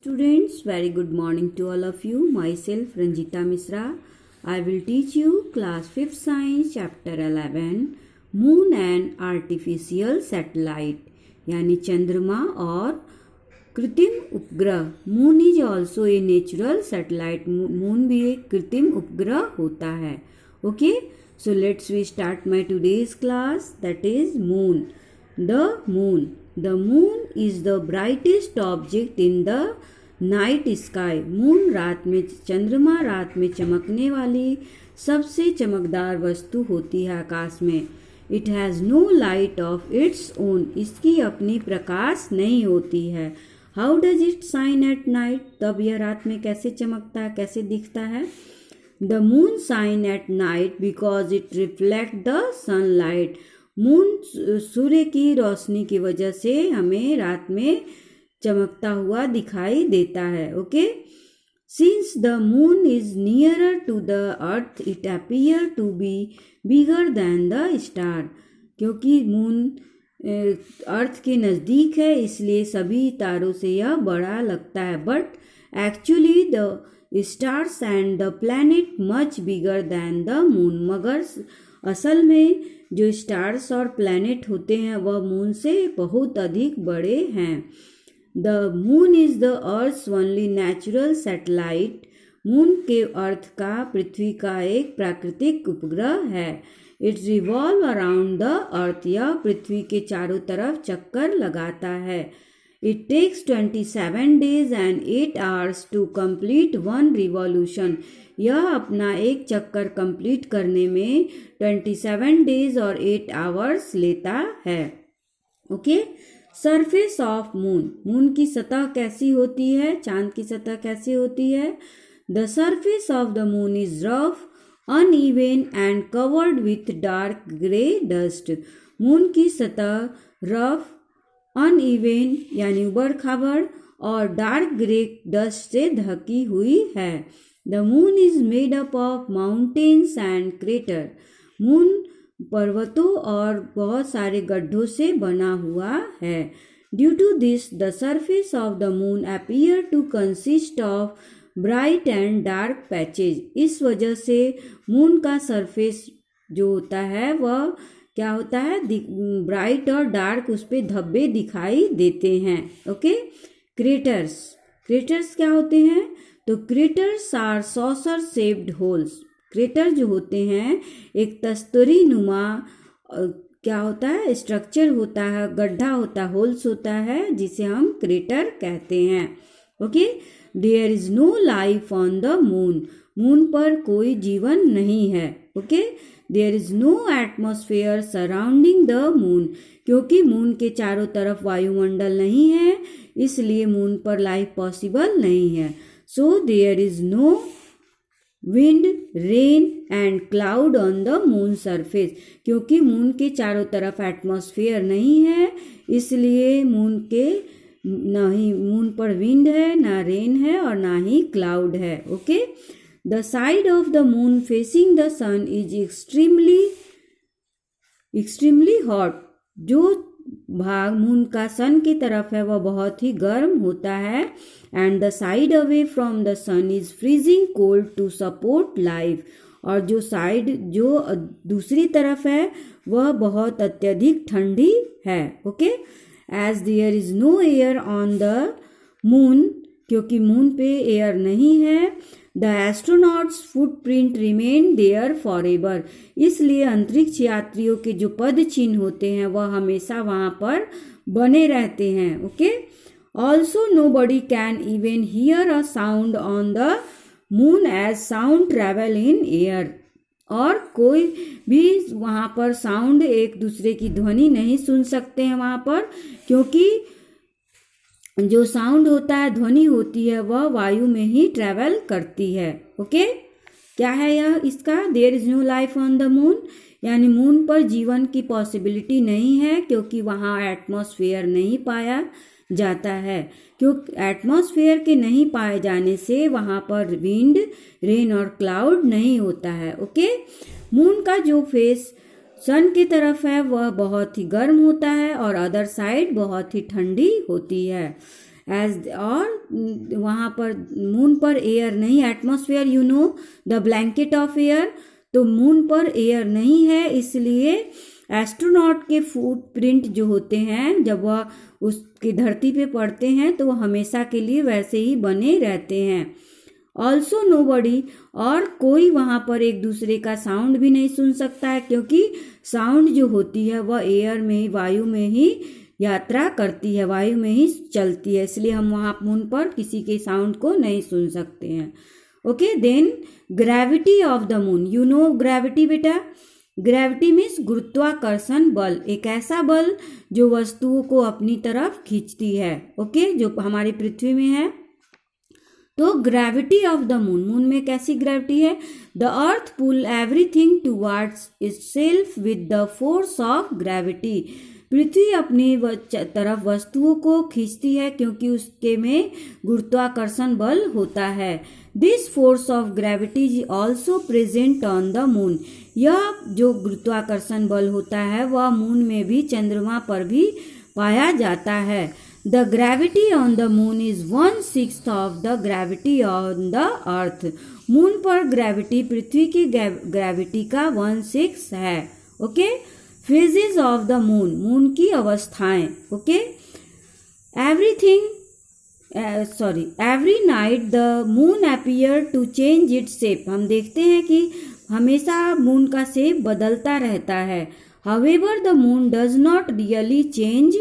Students, very good morning to all of you. Myself Ranjita Misra. I will teach you class 5th science chapter 11 Moon and Artificial Satellite यानी चंद्रमा और कृत्रिम उपग्रह. Moon is also a natural satellite. Moon भी एक कृत्रिम उपग्रह होता है. Okay, so let's we start my today's class. That is moon. The moon is the brightest object in the night sky. Moon रात में, चंद्रमा रात में चमकने वाली सबसे चमकदार वस्तु होती है आकाश में. It has no light of its own. इसकी अपनी प्रकाश नहीं होती है. How does it shine at night? तब यह रात में कैसे चमकता है, कैसे दिखता है? The moon shine at night because it reflects the sunlight. Moon सूर्य की रोशनी की वजह से हमें रात में चमकता हुआ दिखाई देता है. Okay, since the moon is nearer to the earth it appear to be bigger than the star. क्योंकि मून अर्थ के नज़दीक है इसलिए सभी तारों से यह बड़ा लगता है. But actually the stars and the planet much bigger than the moon. मगर असल में जो स्टार्स और प्लैनेट होते हैं वह मून से बहुत अधिक बड़े हैं. The moon is the earth's only natural satellite. Moon के अर्थ का पृथ्वी का एक प्राकृतिक उपग्रह है. It revolve around the earth. यह पृथ्वी के चारों तरफ चक्कर लगाता है. It takes 27 days and 8 hours to complete one revolution. यह अपना एक चक्कर कंप्लीट करने में 27 days और 8 hours लेता है. Okay, surface of moon. Moon की सतह कैसी होती है, चांद की सतह कैसी होती है? The surface of the moon is rough, uneven and covered with dark grey dust. Moon की सतह रफ, अनइवन यानी उबड़ खाबड़ और डार्क ग्रे डस्ट से ढकी हुई है. The moon is made up of mountains and crater. Moon पर्वतों और बहुत सारे गड्ढों से बना हुआ है. Due to this the surface of the moon appear to consist of bright and dark patches. इस वजह से मून का सरफेस जो होता है वह क्या होता है, ब्राइट और डार्क, उस पर धब्बे दिखाई देते हैं. ओके, क्रेटर्स क्या होते हैं? तो craters are saucer shaped holes. Crater जो होते हैं एक तस्तरी नुमा क्या होता है, स्ट्रक्चर होता है, गड्ढा होता है, होल्स होता है, जिसे हम क्रेटर कहते हैं. Okay, there is no life on the moon. Moon पर कोई जीवन नहीं है. Okay, there is no atmosphere surrounding the moon. क्योंकि मून के चारों तरफ वायुमंडल नहीं है इसलिए मून पर लाइफ पॉसिबल नहीं है. So there is no wind, rain and cloud on the moon surface. क्योंकि मून के चारों तरफ एटमॉस्फेयर नहीं है इसलिए मून पर विंड है, ना रेन है और ना ही क्लाउड है. Okay, the side of the moon facing the sun is extremely hot. जो भाग मून का सन की तरफ है वह बहुत ही गर्म होता है. And the side away from the sun is freezing cold to support life. और जो साइड जो दूसरी तरफ है वह बहुत अत्यधिक ठंडी है. Okay, as there is no air on the moon. क्योंकि मून पे एयर नहीं है, the astronauts footprint remain there for ever. इसलिए अंतरिक्ष यात्रियों के जो पद चिन्ह होते हैं वह हमेशा वहाँ पर बने रहते हैं. Okay, also nobody can even hear a sound on the moon as sound travel in air. और कोई भी वहाँ पर साउंड, एक दूसरे की ध्वनि नहीं सुन सकते हैं वहाँ पर, क्योंकि जो साउंड होता है, ध्वनि होती है, वह वायु में ही ट्रेवल करती है. ओके, क्या है यह इसका? There is no life on the moon. यानी मून पर जीवन की पॉसिबिलिटी नहीं है क्योंकि वहाँ एटमॉस्फेयर नहीं पाया जाता है. क्योंकि एटमॉस्फेयर के नहीं पाए जाने से वहाँ पर विंड, रेन और क्लाउड नहीं होता है. ओके, मून का जो फेस सन की तरफ है वह बहुत ही गर्म होता है और अदर साइड बहुत ही ठंडी होती है. एज, और वहाँ पर मून पर एयर नहीं, atmosphere you know the blanket of air, तो मून पर एयर नहीं है, इसलिए एस्ट्रोनॉट के फुटप्रिंट जो होते हैं जब वह उसकी धरती पे पड़ते हैं तो वह हमेशा के लिए वैसे ही बने रहते हैं। ऑल्सो नोबडी, और कोई वहाँ पर एक दूसरे का साउंड भी नहीं सुन सकता है, क्योंकि साउंड जो होती है वह एयर में ही, वायु में ही यात्रा करती है, वायु में ही चलती है, इसलिए हम वहाँ मून पर किसी के साउंड को नहीं सुन सकते हैं। Okay, then gravity of the moon, you know gravity बेटा, ग्रेविटी मीन्स गुरुत्वाकर्षण बल, एक ऐसा बल जो वस्तुओं को अपनी तरफ खींचती है, ओके, जो हमारी पृथ्वी में है। तो gravity of the moon, moon में कैसी ग्रेविटी है? The earth pull everything towards itself with the force of gravity, पृथ्वी अपनी तरफ वस्तुओं को खींचती है क्योंकि उसके में गुरुत्वाकर्षण बल होता है। This force of gravity is also present on the moon, यह जो गुरुत्वाकर्षण बल होता है वह मून में भी, चंद्रमा पर भी पाया जाता है। The gravity on the moon is 1/6 of the gravity on the earth, moon पर ग्रेविटी पृथ्वी की ग्रेविटी का 1/6 है। Okay, phases of the moon, moon की अवस्थाएं, okay, every night the moon appear to change its shape, हम देखते हैं कि हमेशा मून का शेप बदलता रहता है। However the moon does not really change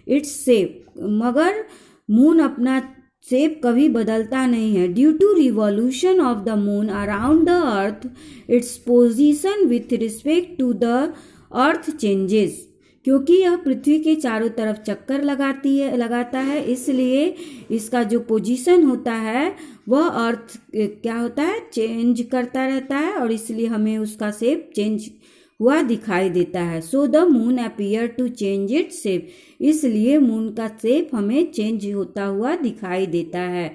its shape, मगर मून अपना शेप कभी बदलता नहीं है। Due to revolution of the moon around the earth, its position with respect to the earth changes, क्योंकि यह पृथ्वी के चारों तरफ चक्कर लगाता है, इसलिए इसका जो पोजीशन होता है वह अर्थ क्या होता है, चेंज करता रहता है, और इसलिए हमें उसका शेप चेंज हुआ दिखाई देता है। So the moon appear to change its shape, इसलिए मून का शेप हमें चेंज होता हुआ दिखाई देता है।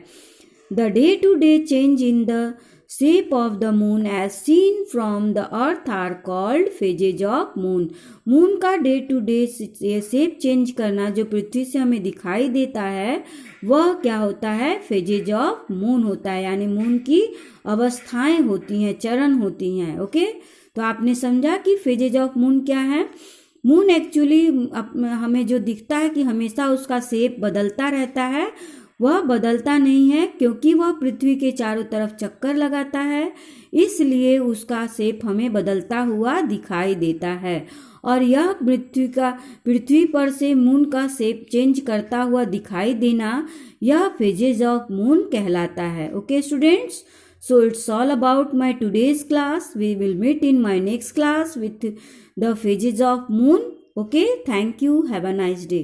The day to day change in the shape of the moon as seen from the earth are called phases of moon, moon का day to day shape change करना जो पृथ्वी से हमें दिखाई देता है वह क्या होता है, फेजेज ऑफ मून होता है, यानी मून की अवस्थाएं होती हैं, चरण होती हैं। ओके, तो आपने समझा कि फेजेज ऑफ मून क्या है। मून एक्चुअली हमें जो दिखता है कि हमेशा उसका शेप बदलता रहता है, वह बदलता नहीं है क्योंकि वह पृथ्वी के चारों तरफ चक्कर लगाता है, इसलिए उसका शेप हमें बदलता हुआ दिखाई देता है। और यह पृथ्वी पर से मून का शेप चेंज करता हुआ दिखाई देना, यह फेजेज ऑफ मून कहलाता है। Okay students, so it's all about my today's class. We will meet in my next class with the phases of moon. Okay, thank you, have a nice day.